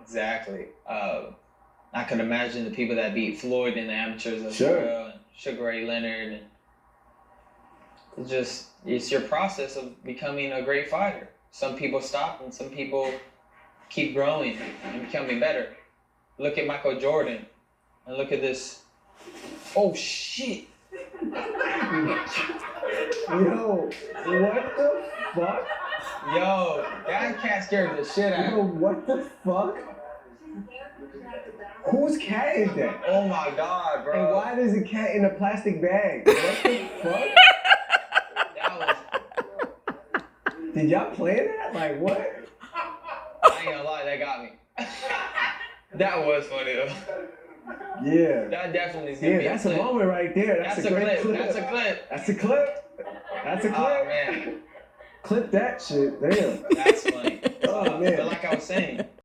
Exactly. I could imagine the people that beat Floyd in the amateurs as Sure. well, and Sugar Ray Leonard, and it's your process of becoming a great fighter. Some people stop, and some people keep growing and becoming better. Look at Michael Jordan, and look at this. Oh shit! Yo, what the fuck? Yo, that cat scared the shit out Yo, of me. what the fuck? Whose cat is that? Oh my god, bro. And why is a cat in a plastic bag? What the fuck? That was. Did y'all plan that? Like what? I ain't gonna lie, that got me. That was funny though. Yeah. That definitely is gonna Yeah, be that's a clip. moment right there. That's a great clip. That's a clip. That's a clip. That's a clip. Oh man, Clip that shit. Damn. that's funny. Oh man. But like I was saying,